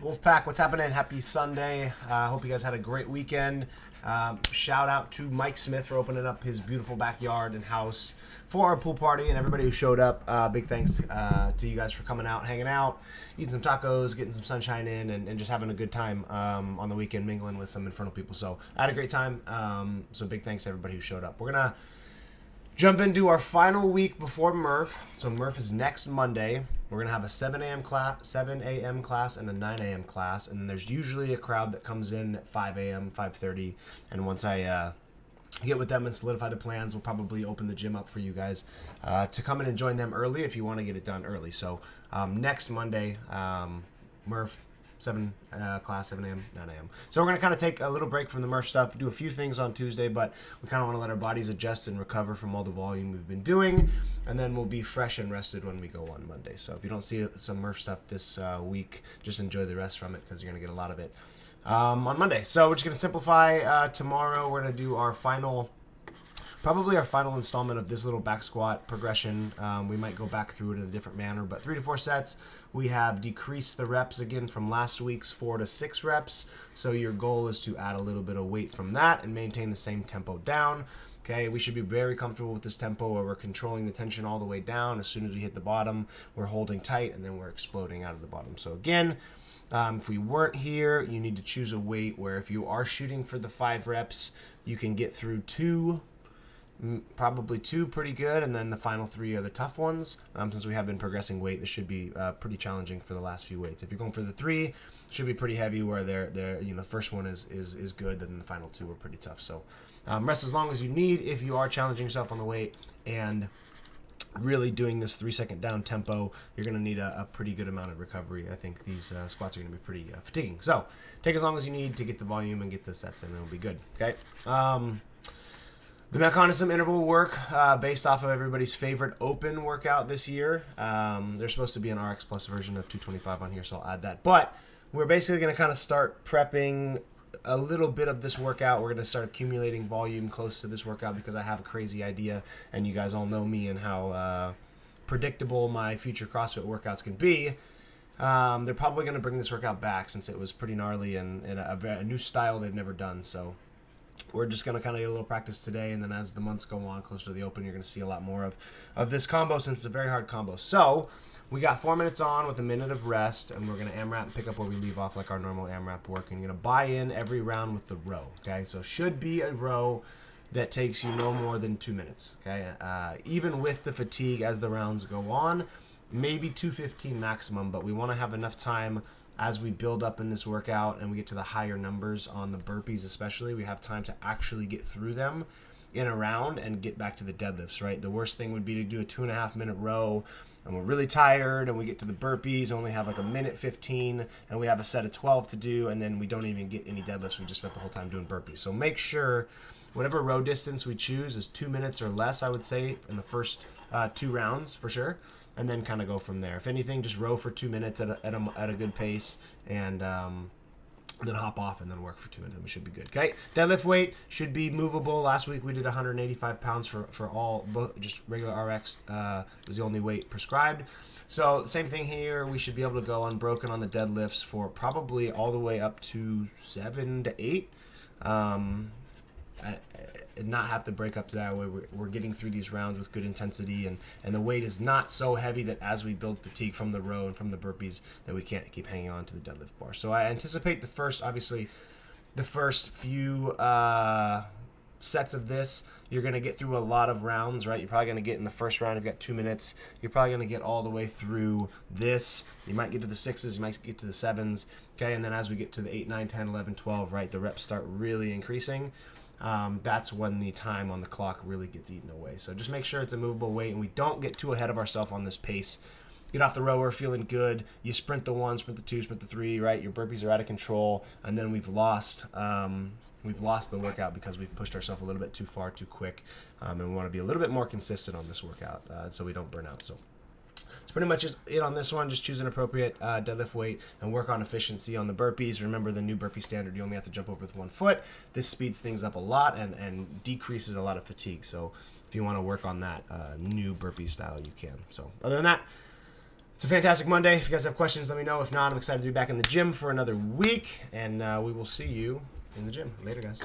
Wolfpack, what's happening? Happy Sunday. Hope you guys had a great weekend. Shout out to Mike Smith for opening up his beautiful backyard and house for our pool party and everybody who showed up. Big thanks to you guys for coming out, hanging out, eating some tacos, getting some sunshine in, and just having a good time on the weekend, mingling with some Infernal people. So I had a great time. So big thanks to everybody who showed up. We're going to jump into our final week before Murph. So Murph is next Monday. We're going to have a 7 a.m. class and a 9 a.m. class. And then there's usually a crowd that comes in at 5 a.m., 5:30. And once I get with them and solidify the plans, we'll probably open the gym up for you guys to come in and join them early if you want to get it done early. So next Monday, Murph, 7 class, 7 a.m., 9 a.m. So we're going to kind of take a little break from the Murph stuff, do a few things on Tuesday, but we kind of want to let our bodies adjust and recover from all the volume we've been doing, and then we'll be fresh and rested when we go on Monday. So if you don't see some Murph stuff this week, just enjoy the rest from it because you're going to get a lot of it on Monday. So we're just going to simplify tomorrow. We're going to do our final installment of this little back squat progression. We might go back through it in a different manner, but 3 to 4 sets. We have decreased the reps again from last week's 4 to 6 reps. So your goal is to add a little bit of weight from that and maintain the same tempo down. Okay, we should be very comfortable with this tempo where we're controlling the tension all the way down. As soon as we hit the bottom, we're holding tight and then we're exploding out of the bottom. So again, if we weren't here, you need to choose a weight where if you are shooting for the 5 reps, you can get through 2, probably 2 pretty good, and then the final 3 are the tough ones. Since we have been progressing weight, this should be pretty challenging for the last few weights. If you're going for the 3, it should be pretty heavy. Where the first one is good, then the final 2 are pretty tough. So rest as long as you need if you are challenging yourself on the weight and really doing this 3-second down tempo. You're going to need a pretty good amount of recovery. I think these squats are going to be pretty fatiguing. So take as long as you need to get the volume and get the sets in, and it'll be good. Okay. The mechanism interval work, based off of everybody's favorite open workout this year. There's supposed to be an RX Plus version of 225 on here, so I'll add that. But we're basically going to kind of start prepping a little bit of this workout. We're going to start accumulating volume close to this workout because I have a crazy idea, and you guys all know me and how predictable my future CrossFit workouts can be. They're probably going to bring this workout back since it was pretty gnarly and a new style they've never done. So we're just going to kind of get a little practice today, and then as the months go on closer to the open, you're going to see a lot more of this combo since it's a very hard combo. So we got 4 minutes on with a minute of rest, and we're going to AMRAP and pick up where we leave off like our normal AMRAP work, and you're going to buy in every round with the row, okay? So it should be a row that takes you no more than 2 minutes, okay? Even with the fatigue as the rounds go on, maybe 2:15 maximum, but we want to have enough time as we build up in this workout and we get to the higher numbers on the burpees especially. We have time to actually get through them in a round and get back to the deadlifts, right? The worst thing would be to do a 2.5 minute row and we're really tired and we get to the burpees, only have like a minute 15, and we have a set of 12 to do, and then we don't even get any deadlifts. We just spent the whole time doing burpees. So make sure whatever row distance we choose is 2 minutes or less, I would say, in the first 2 rounds for sure. And then kind of go from there. If anything, just row for 2 minutes at a good pace, and then hop off and then work for 2 minutes. We should be good. Okay, deadlift weight should be movable. Last week we did 185 pounds for all, both just regular RX was the only weight prescribed. So same thing here. We should be able to go unbroken on the deadlifts for probably all the way up to 7 to 8. And not have to break up to that way. We're getting through these rounds with good intensity, and the weight is not so heavy that as we build fatigue from the row and from the burpees that we can't keep hanging on to the deadlift bar. So I anticipate the first few sets of this, you're going to get through a lot of rounds, right? You're probably going to get in the first round, you've got 2 minutes. You're probably going to get all the way through this. You might get to the 6s, you might get to the 7s, okay? And then as we get to the 8, 9, 10, 11, 12, right, the reps start really increasing. That's when the time on the clock really gets eaten away. So just make sure it's a movable weight and we don't get too ahead of ourselves on this pace. Get off the rower feeling good. You sprint the 1, sprint the 2, sprint the 3, right? Your burpees are out of control, and then we've lost the workout because we've pushed ourselves a little bit too far, too quick, and we want to be a little bit more consistent on this workout so we don't burn out. So that's pretty much it on this one. Just choose an appropriate deadlift weight and work on efficiency on the burpees. Remember the new burpee standard, you only have to jump over with 1 foot. This speeds things up a lot and decreases a lot of fatigue. So if you want to work on that new burpee style, you can. So other than that, It's a fantastic Monday. If you guys have questions, let me know. If not, I'm excited to be back in the gym for another week, and we will see you in the gym. Later, guys.